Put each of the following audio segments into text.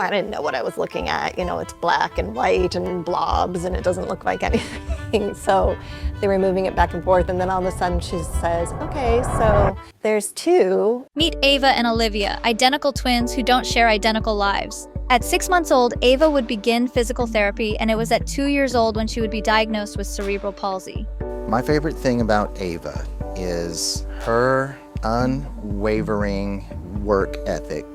I didn't know what I was looking at. You know, it's black and white and blobs and it doesn't look like anything. So they were moving it back and forth, and then all of a sudden she says, okay, so there's 2. Meet Ava and Olivia, identical twins who don't share identical lives. At 6 months old, Ava would begin physical therapy, and it was at 2 years old when she would be diagnosed with cerebral palsy. My favorite thing about Ava is her unwavering work ethic.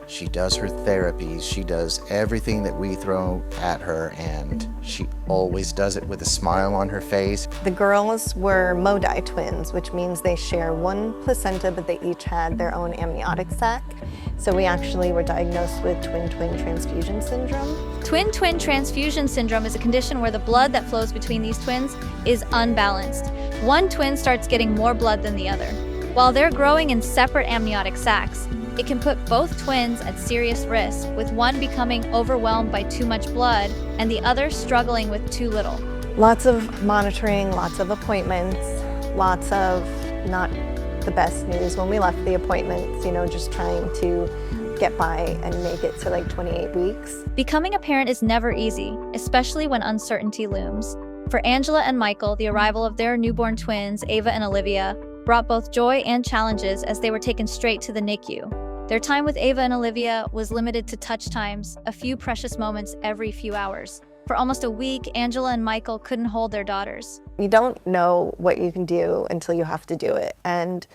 She does her therapies, she does everything that we throw at her, and she always does it with a smile on her face. The girls were Modi twins, which means they share one placenta, but they each had their own amniotic sac. So we actually were diagnosed with twin-twin transfusion syndrome. Twin-twin transfusion syndrome is a condition where the blood that flows between these twins is unbalanced. One twin starts getting more blood than the other. While they're growing in separate amniotic sacs, it can put both twins at serious risk, with one becoming overwhelmed by too much blood and the other struggling with too little. Lots of monitoring, lots of appointments, lots of not the best news when we left the appointments, you know, just trying to get by and make it to like 28 weeks. Becoming a parent is never easy, especially when uncertainty looms. For Angela and Michael, the arrival of their newborn twins, Ava and Olivia, brought both joy and challenges as they were taken straight to the NICU. Their time with Ava and Olivia was limited to touch times, a few precious moments every few hours. For almost a week, Angela and Michael couldn't hold their daughters. You don't know what you can do until you have to do it, and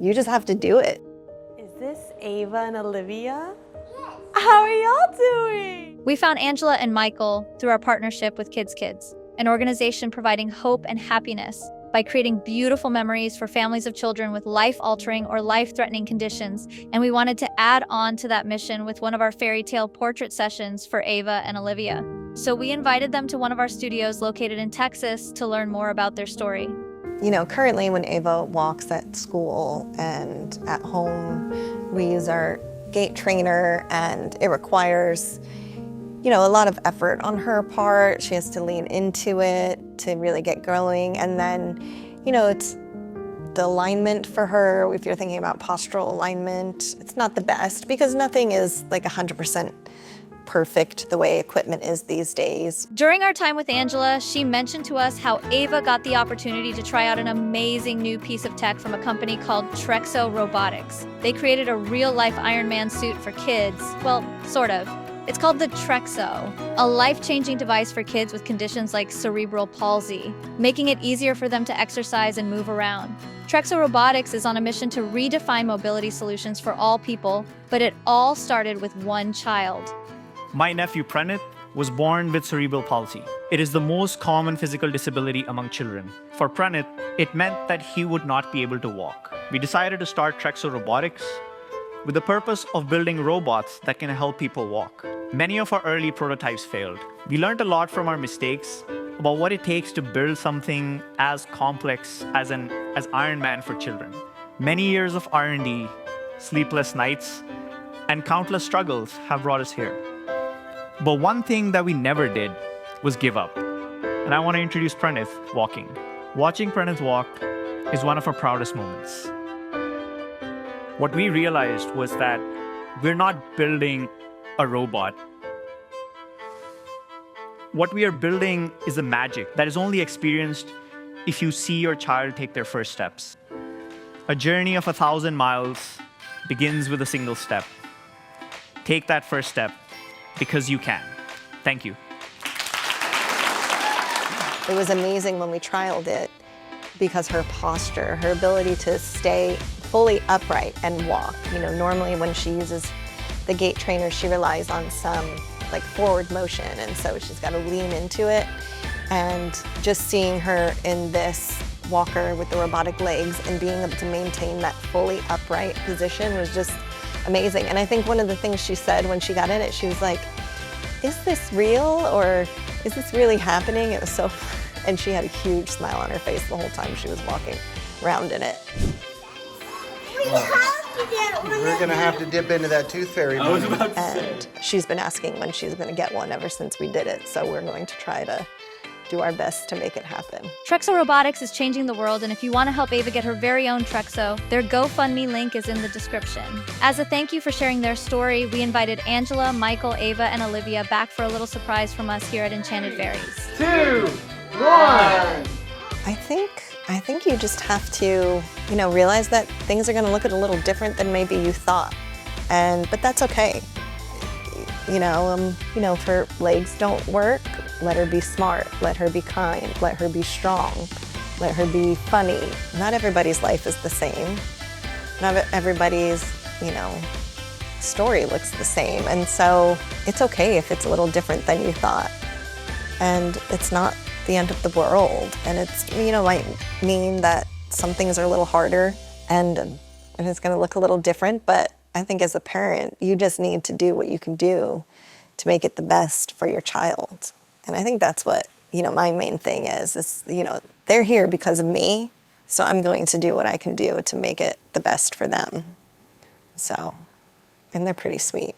you just have to do it. Is this Ava and Olivia? Yes. How are y'all doing? We found Angela and Michael through our partnership with Kids Kids, an organization providing hope and happiness by creating beautiful memories for families of children with life-altering or life-threatening conditions, and we wanted to add on to that mission with one of our fairy tale portrait sessions for Ava and Olivia. So we invited them to one of our studios located in Texas to learn more about their story. You know, currently when Ava walks at school and at home, we use our gait trainer, and it requires, you know, a lot of effort on her part. She has to lean into it to really get going. And then, you know, it's the alignment for her. If you're thinking about postural alignment, it's not the best because nothing is like 100% perfect the way equipment is these days. During our time with Angela, she mentioned to us how Ava got the opportunity to try out an amazing new piece of tech from a company called Trexo Robotics. They created a real-life Iron Man suit for kids. Well, sort of. It's called the Trexo, a life-changing device for kids with conditions like cerebral palsy, making it easier for them to exercise and move around. Trexo Robotics is on a mission to redefine mobility solutions for all people, but it all started with one child. My nephew Pranit was born with cerebral palsy. It is the most common physical disability among children. For Pranit, it meant that he would not be able to walk. We decided to start Trexo Robotics with the purpose of building robots that can help people walk. Many of our early prototypes failed. We learned a lot from our mistakes about what it takes to build something as complex as Iron Man for children. Many years of R&D, sleepless nights, and countless struggles have brought us here. But one thing that we never did was give up. And I want to introduce Pranith walking. Watching Pranith walk is one of our proudest moments. What we realized was that we're not building a robot. What we are building is a magic that is only experienced if you see your child take their first steps. A journey of 1,000 miles begins with a single step. Take that first step, because you can. Thank you. It was amazing when we trialed it because her posture, her ability to stay fully upright and walk. You know, normally when she uses the gait trainer, she relies on some like forward motion, and so she's got to lean into it. And just seeing her in this walker with the robotic legs and being able to maintain that fully upright position was just amazing. And I think one of the things she said when she got in it, she was like, is this real, or is this really happening? It was so fun. And she had a huge smile on her face the whole time she was walking around in it. We're gonna have to dip into that tooth fairy. And she's been asking when she's gonna get one ever since we did it. So we're going to try to do our best to make it happen. Trexo Robotics is changing the world, and if you want to help Ava get her very own Trexo, their GoFundMe link is in the description. As a thank you for sharing their story, we invited Angela, Michael, Ava, and Olivia back for a little surprise from us here at Enchanted Fairies. 2, 1. I think you just have to, realize that things are going to look a little different than maybe you thought, but that's okay. If her legs don't work, let her be smart, let her be kind, let her be strong, let her be funny. Not everybody's life is the same. Not everybody's, story looks the same. And so it's okay if it's a little different than you thought. And it's not the end of the world. And it's, might mean that some things are a little harder and it's going to look a little different. But I think as a parent, you just need to do what you can do to make it the best for your child. And I think that's what, my main thing is, they're here because of me, so I'm going to do what I can do to make it the best for them. So, and they're pretty sweet.